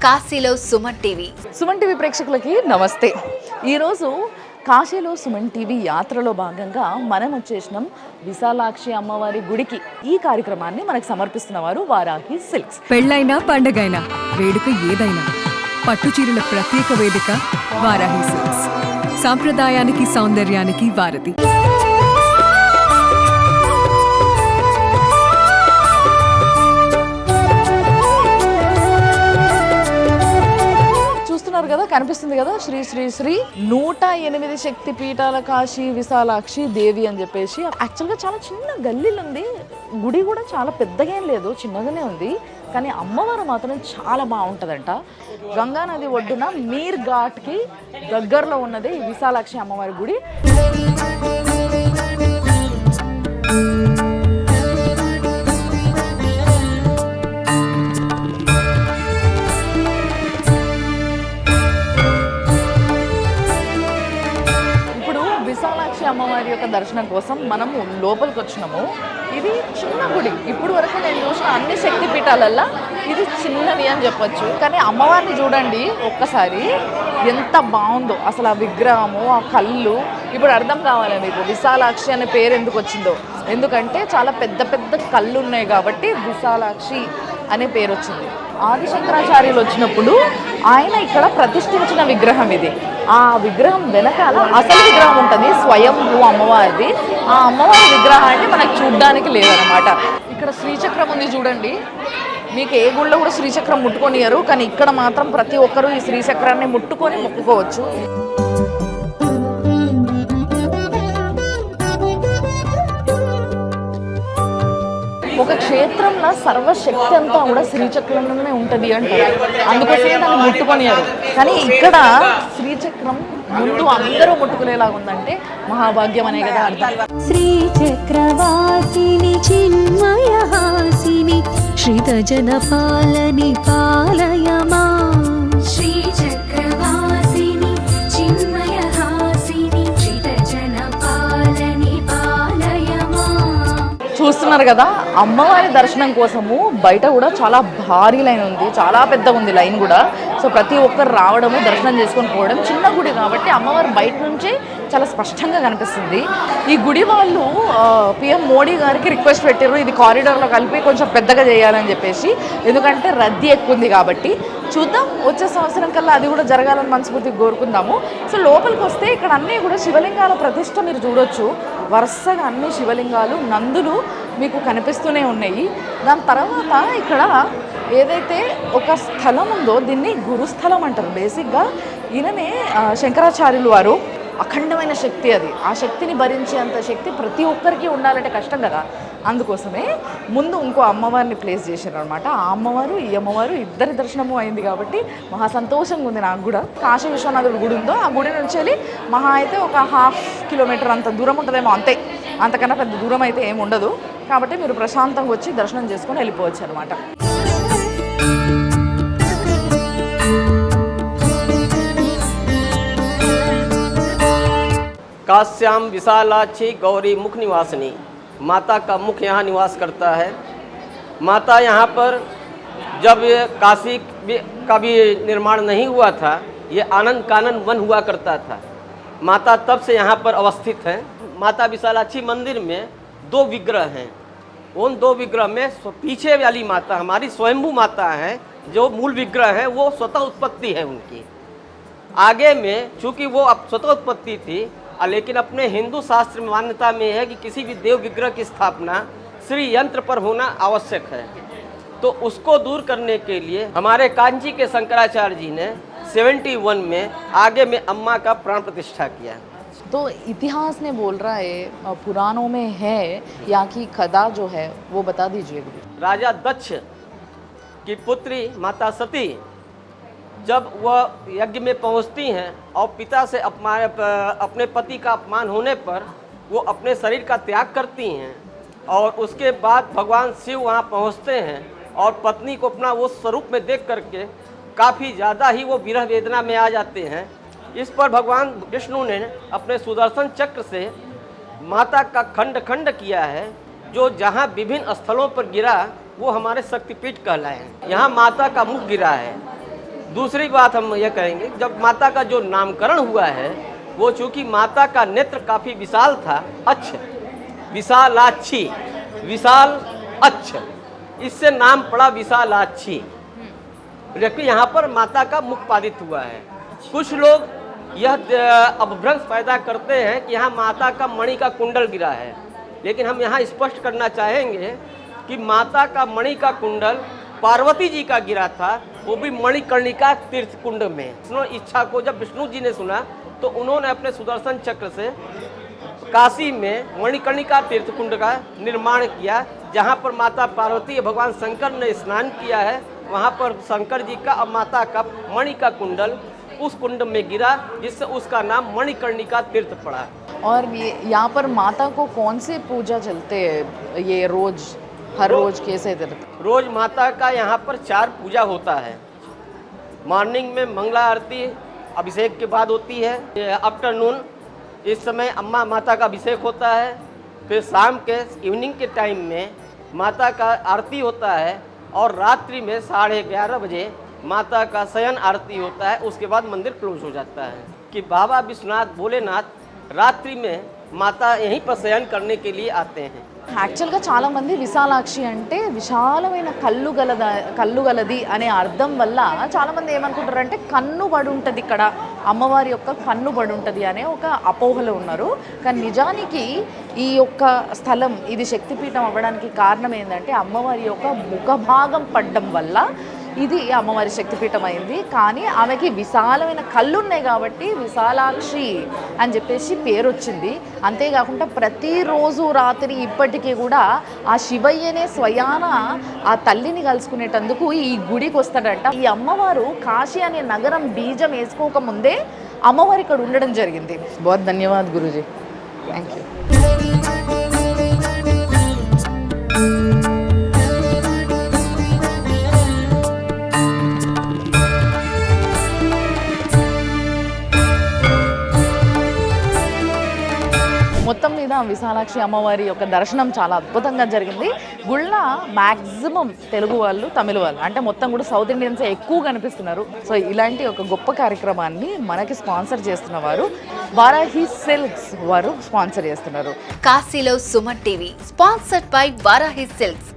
కాశీలో Suman TV. Suman TV ప్రేక్షకులకి నమస్తే. ఈరోజు కాశీలో సుమన్ టీవీ యాత్రలో భాగంగా మనం వచ్చేసినాం విశాలాక్షి అమ్మవారి గుడికి. ఈ కార్యక్రమాన్ని మనకు సమర్పిస్తున్న వారు వారాహి సిల్క్స్. పెళ్ళైనా పండగైనా వేడుక ఏదైనా పట్టు చీరల ప్రత్యేక వేదిక వారాహి సిల్క్స్. సాంప్రదాయానికి సౌందర్యానికి వారధి. కదా, కనిపిస్తుంది కదా, శ్రీ శ్రీ శ్రీ 108 శక్తి పీఠాల కాశీ విశాలాక్షి దేవి అని చెప్పేసి. యాక్చువల్గా చాలా చిన్న గల్లీలు ఉంది, గుడి కూడా చాలా పెద్దగా ఏం లేదు, చిన్నగానే ఉంది. కానీ అమ్మవారు మాత్రం చాలా బాగుంటుందంట. గంగా నది ఒడ్డున మీర్ ఘాట్కి దగ్గరలో ఉన్నది ఈ విశాలాక్షి అమ్మవారి గుడి. అమ్మవారి యొక్క దర్శనం కోసం మనము లోపలికి వచ్చినాము. ఇది చిన్న గుడి, ఇప్పుడు వరకు నేను చూసిన అన్ని శక్తి పీఠాలల్లో ఇది చిన్నది అని చెప్పొచ్చు. కానీ అమ్మవారిని చూడండి ఒక్కసారి, ఎంత బాగుందో అసలు. ఆ విగ్రహము, ఆ కళ్ళు ఇప్పుడు అర్థం కావాలి మీకు విశాలాక్షి అనే పేరు ఎందుకు వచ్చిందో. ఎందుకంటే చాలా పెద్ద పెద్ద కళ్ళు ఉన్నాయి కాబట్టి విశాలాక్షి అనే పేరు వచ్చింది. ఆదిశంకరాచార్యులు వచ్చినప్పుడు ఆయన ఇక్కడ ప్రతిష్ఠించిన విగ్రహం ఇది. ఆ విగ్రహం వెనకాల అసలు విగ్రహం ఉంటుంది, స్వయంభూ అమ్మవారిది. ఆ అమ్మవారి విగ్రహాన్ని మనకు చూడ్డానికి లేదనమాట. ఇక్కడ శ్రీచక్రం ఉంది చూడండి. మీకు ఏ గుళ్ళో కూడా శ్రీచక్రం ముట్టుకొనియరు, కానీ ఇక్కడ మాత్రం ప్రతి ఒక్కరూ ఈ శ్రీచక్రాన్ని ముట్టుకొని మొక్కుకోవచ్చు. ఒక క్షేత్రంలో సర్వశక్తి అంతా కూడా శ్రీచక్రంలోనే ఉంటుంది అంటారు, అందుకోసమే దాన్ని ముట్టుకొనియారు. కానీ ఇక్కడ శ్రీచక్రం ముందు అందరూ ముట్టుకునేలాగా ఉందంటే మహాభాగ్యం అనే కదా అర్థం. శ్రీచక్రవాసిని చిన్మయహాసిని శ్రీతజన పాలని పాలయమా. శ్రీచక్రవాసిని చిన్మయహాసిని శ్రీతజన పాలని పాలయమా. చూస్తున్నారు కదా, అమ్మవారి దర్శనం కోసము బయట కూడా చాలా భారీ లైన్ ఉంది, చాలా పెద్దగా ఉంది లైన్ కూడా. సో ప్రతి ఒక్కరు రావడము, దర్శనం చేసుకొని పోవడం. చిన్న గుడి కాబట్టి అమ్మవారు బయట నుంచే చాలా స్పష్టంగా కనిపిస్తుంది. ఈ గుడి వాళ్ళు పిఎం మోడీ గారికి రిక్వెస్ట్ పెట్టారు, ఇది కారిడార్లో కలిపి కొంచెం పెద్దగా చేయాలని చెప్పేసి. ఎందుకంటే రద్దీ ఎక్కువ ఉంది కాబట్టి. చూద్దాం, వచ్చే సంవత్సరం కల్లా అది కూడా జరగాలని మనస్ఫూర్తిగా కోరుకుందాము. సో లోపలికి వస్తే ఇక్కడ అన్నీ కూడా శివలింగాల ప్రతిష్ట మీరు చూడొచ్చు. వరుసగా అన్ని శివలింగాలు, నందులు మీకు కనిపిస్తూనే ఉన్నాయి. దాని తర్వాత ఇక్కడ ఏదైతే ఒక స్థలం ఉందో దీన్ని గురుస్థలం అంటారు. బేసిక్గా ఈయననే శంకరాచార్యులు వారు. అఖండమైన శక్తి అది. ఆ శక్తిని భరించేంత శక్తి ప్రతి ఒక్కరికి ఉండాలంటే కష్టం కదా. అందుకోసమే ముందు ఇంకో అమ్మవారిని ప్లేస్ చేశారు అనమాట. ఆ అమ్మవారు ఈ అమ్మవారు ఇద్దరి దర్శనము అయింది కాబట్టి మహా సంతోషంగా ఉంది నాకు కూడా. కాశీ విశ్వనాథుడి గుడి ఉందో ఆ గుడి నుంచి వెళ్ళి మహా అయితే ఒక 1/2 కిలోమీటర్ అంత దూరం ఉంటుందేమో, అంతే. అంతకన్నా పెద్ద దూరం అయితే ఏమి ఉండదు. కాబట్టి మీరు ప్రశాంతంగా వచ్చి దర్శనం చేసుకొని వెళ్ళిపోవచ్చు అనమాట. काश्याम विशालाक्षी गौरी मुख निवासिनी, माता का मुख यहाँ निवास करता है। माता यहाँ पर जब काशी का भी निर्माण नहीं हुआ था, ये आनंद कानन वन हुआ करता था। माता तब से यहाँ पर अवस्थित है। माता विशालाक्षी मंदिर में 2 विग्रह हैं। उन 2 विग्रह में पीछे वाली माता हमारी स्वयंभू माता है, जो मूल विग्रह है वो स्वतः उत्पत्ति है उनकी। आगे में चूँकि वो अब स्वतः उत्पत्ति थी, लेकिन अपने हिंदू शास्त्र में मान्यता में है कि किसी भी देव विग्रह की स्थापना श्री यंत्र पर होना आवश्यक है। तो उसको दूर करने के लिए हमारे कांची के शंकराचार्य जी ने 71 में आगे में अम्मा का प्राण प्रतिष्ठा किया। तो इतिहास ने बोल रहा है, पुराणों में है, यहाँ की खदा जो है वो बता दीजिए। राजा दक्ष की पुत्री माता सती जब वह यज्ञ में पहुंचती हैं और पिता से अपने पति का अपमान होने पर वो अपने शरीर का त्याग करती हैं, और उसके बाद भगवान शिव वहाँ पहुँचते हैं और पत्नी को अपना वो स्वरूप में देख करके काफ़ी ज़्यादा ही वो विरह वेदना में आ जाते हैं। इस पर भगवान विष्णु ने अपने सुदर्शन चक्र से माता का खंड खंड किया है, जो जहाँ विभिन्न स्थलों पर गिरा वो हमारे शक्तिपीठ कहलाए हैं। यहाँ माता का मुख गिरा है। दूसरी बात हम ये कहेंगे, जब माता का जो नामकरण हुआ है वो चूँकि माता का नेत्र काफ़ी विशाल था, अच्छ विशालाक्षी, विशाल अच्छ, इससे नाम पड़ा विशालाक्षी। लेकिन यहाँ पर माता का मुख पादित हुआ है। कुछ लोग यह अपभ्रंश पैदा करते हैं कि यहाँ माता का मणि का कुंडल गिरा है, लेकिन हम यहाँ स्पष्ट करना चाहेंगे कि माता का मणि का कुंडल पार्वती जी का गिरा था, वो भी मणिकर्णिका तीर्थ कुंड में। विष्णु इच्छा को जब विष्णु जी ने सुना तो उन्होंने अपने सुदर्शन चक्र से काशी में मणिकर्णिका तीर्थ कुंड का निर्माण किया, जहाँ पर माता पार्वती भगवान शंकर ने स्नान किया है। वहाँ पर शंकर जी का और माता का मणि का कुंडल उस कुंड में गिरा, जिससे उसका नाम मणिकर्णिका तीर्थ पड़ा। और ये यहाँ पर माता को कौन से पूजा चलते हैं ये रोज, हर रोज कैसे इधर? रोज माता का यहाँ पर 4 पूजा होता है। मॉर्निंग में मंगला आरती अभिषेक के बाद होती है। आफ्टरनून इस समय अम्मा माता का अभिषेक होता है। फिर शाम के इवनिंग के टाइम में माता का आरती होता है, और रात्रि में 11:30 बजे माता का शयन आरती होता है। उसके बाद मंदिर क्लोज हो जाता है कि बाबा विश्वनाथ भोलेनाथ रात्रि में माता यहीं पर शयन करने के लिए आते हैं। యాక్చువల్గా చాలామంది విశాలాక్షి అంటే విశాలమైన కళ్ళు గలది అనే అర్థం వల్ల చాలామంది ఏమనుకుంటారంటే కన్ను పడి ఉంటుంది, ఇక్కడ అమ్మవారి యొక్క కన్ను పడి ఉంటుంది అనే ఒక అపోహలో ఉన్నారు. కానీ నిజానికి ఈ యొక్క స్థలం ఇది శక్తిపీఠం అవ్వడానికి కారణం ఏంటంటే అమ్మవారి యొక్క ముఖభాగం పడ్డం వల్ల ఇది అమ్మవారి శక్తిపీఠం అయింది. కానీ ఆమెకి విశాలమైన కళ్ళు ఉన్నాయి కాబట్టి విశాలాక్షి అని చెప్పేసి పేరు వచ్చింది. అంతేకాకుండా ప్రతిరోజు రాత్రి ఇప్పటికీ కూడా ఆ శివయ్యనే స్వయాన ఆ తల్లిని కలుసుకునేటందుకు ఈ గుడికి వస్తాడంట. ఈ అమ్మవారు కాశీ అనే నగరం బీజం వేసుకోకముందే అమ్మవారు ఇక్కడ ఉండడం జరిగింది. బహుత్ ధన్యవాద్ గురూజీ, థ్యాంక్ యూ. మొత్తం మీద విశాలాక్షి అమ్మవారి యొక్క దర్శనం చాలా అద్భుతంగా జరిగింది. గుళ్ళ మ్యాక్సిమం తెలుగు వాళ్ళు, తమిళ వాళ్ళు, అంటే మొత్తం కూడా సౌత్ ఇండియన్స్ ఎక్కువ కనిపిస్తున్నారు. సో ఇలాంటి ఒక గొప్ప కార్యక్రమాన్ని మనకి స్పాన్సర్ చేస్తున్న వారు వారాహి సిల్క్స్ వారు స్పాన్సర్ చేస్తున్నారు. కాశీలో Suman TV sponsored by Varahi silks.